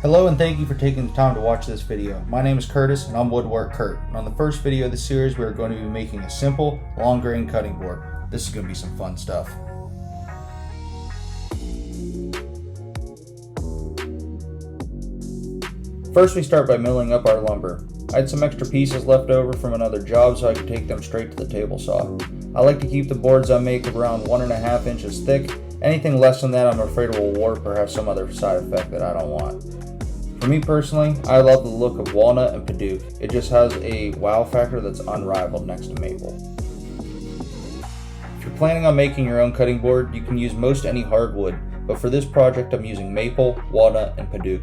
Hello and thank you for taking the time to watch this video. My name is Curtis and I'm Woodwork Kurt. And on the first video of the series we are going to be making a simple long grain cutting board. This is going to be some fun stuff. First we start by milling up our lumber. I had some extra pieces left over from another job so I could take them straight to the table saw. I like to keep the boards I make around 1.5 inches thick. Anything less than that I'm afraid it will warp or have some other side effect that I don't want. For me personally, I love the look of walnut and padauk. It just has a wow factor that's unrivaled next to maple. If you're planning on making your own cutting board, you can use most any hardwood, but for this project I'm using maple, walnut, and padauk.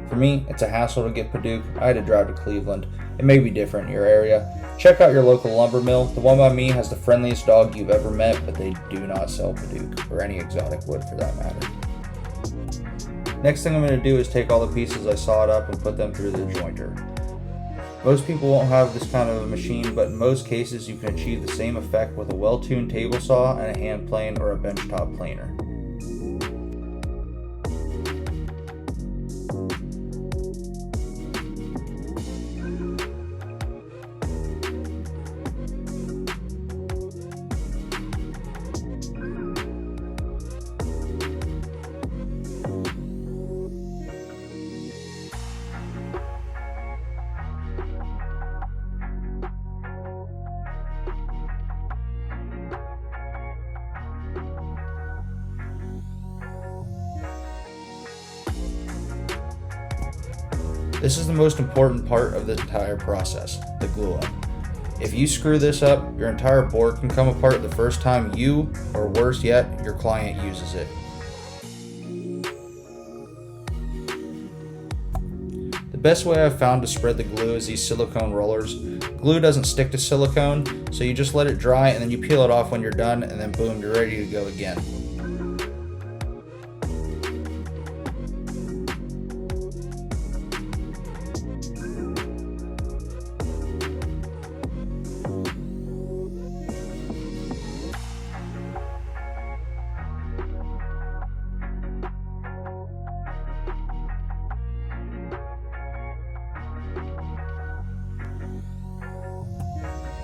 For me, it's a hassle to get padauk. I had to drive to Cleveland. It may be different in your area. Check out your local lumber mill. The one by me has the friendliest dog you've ever met, but they do not sell padauk, or any exotic wood for that matter. Next thing I'm going to do is take all the pieces I sawed up and put them through the jointer. Most people won't have this kind of a machine, but in most cases you can achieve the same effect with a well-tuned table saw and a hand plane or a benchtop planer. This is the most important part of the entire process, the glue up. If you screw this up, your entire board can come apart the first time you, or worse yet, your client uses it. The best way I've found to spread the glue is these silicone rollers. Glue doesn't stick to silicone, so you just let it dry and then you peel it off when you're done and then boom, you're ready to go again.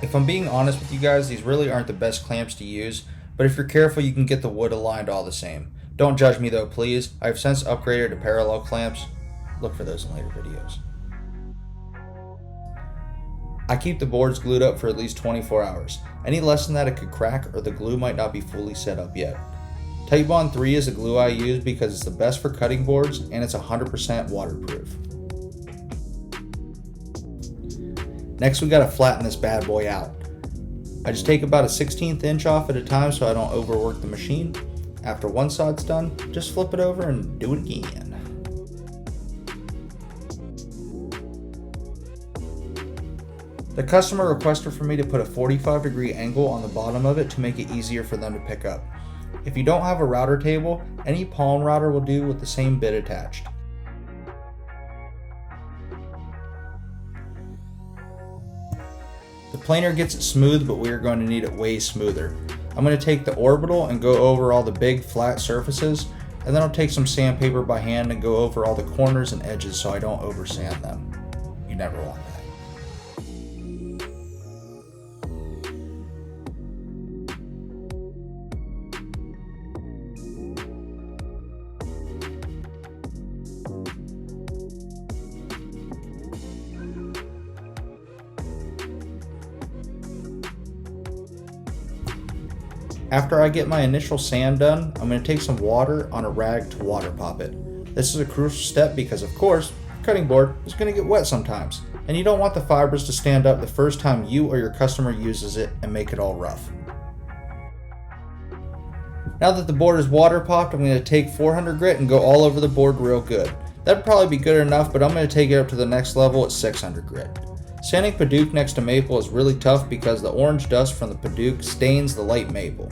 If I'm being honest with you guys, these really aren't the best clamps to use, but if you're careful you can get the wood aligned all the same. Don't judge me though, please. I've since upgraded to parallel clamps. Look for those in later videos. I keep the boards glued up for at least 24 hours. Any less than that it could crack or the glue might not be fully set up yet. Titebond 3 is the glue I use because it's the best for cutting boards and it's 100% waterproof. Next we gotta flatten this bad boy out. I just take about a 1/16 inch off at a time so I don't overwork the machine. After one side's done, just flip it over and do it again. The customer requested for me to put a 45-degree angle on the bottom of it to make it easier for them to pick up. If you don't have a router table, any palm router will do with the same bit attached. The planer gets it smooth, but we are going to need it way smoother. I'm going to take the orbital and go over all the big flat surfaces, and then I'll take some sandpaper by hand and go over all the corners and edges so I don't over sand them. You never want that. After I get my initial sand done, I'm going to take some water on a rag to water pop it. This is a crucial step because of course, your cutting board is going to get wet sometimes, and you don't want the fibers to stand up the first time you or your customer uses it and make it all rough. Now that the board is water popped, I'm going to take 400 grit and go all over the board real good. That'd probably be good enough, but I'm going to take it up to the next level at 600 grit. Sanding padauk next to maple is really tough because the orange dust from the padauk stains the light maple.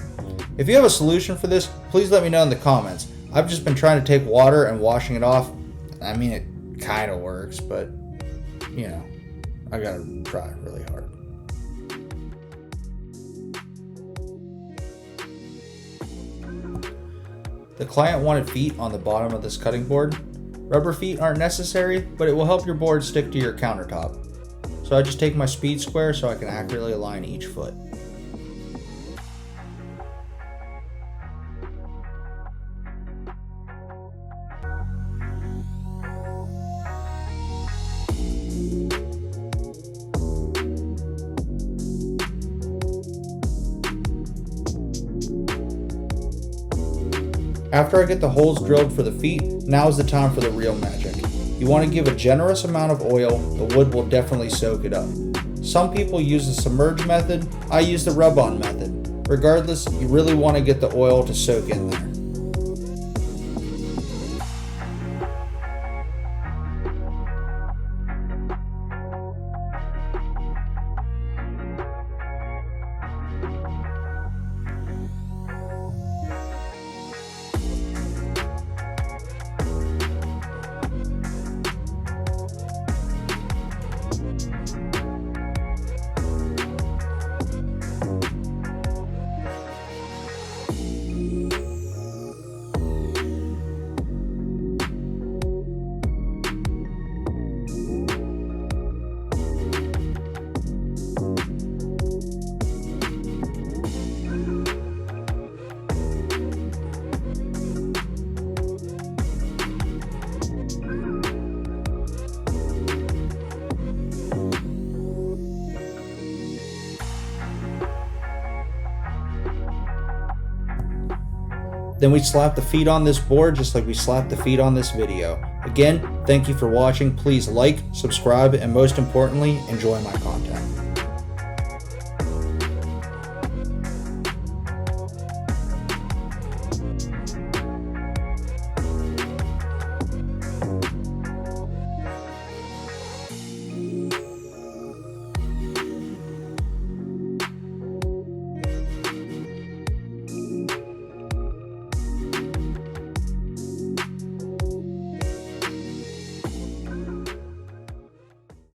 If you have a solution for this, please let me know in the comments. I've just been trying to take water and washing it off. I mean, it kind of works, but you know, I gotta try really hard. The client wanted feet on the bottom of this cutting board. Rubber feet aren't necessary, but it will help your board stick to your countertop. So I just take my speed square so I can accurately align each foot. After I get the holes drilled for the feet, now is the time for the real magic. You want to give a generous amount of oil, the wood will definitely soak it up. Some people use the submerge method, I use the rub-on method. Regardless, you really want to get the oil to soak in there. Then we slap the feet on this board just like we slapped the feet on this video. Again, thank you for watching. Please like, subscribe, and most importantly, enjoy my content.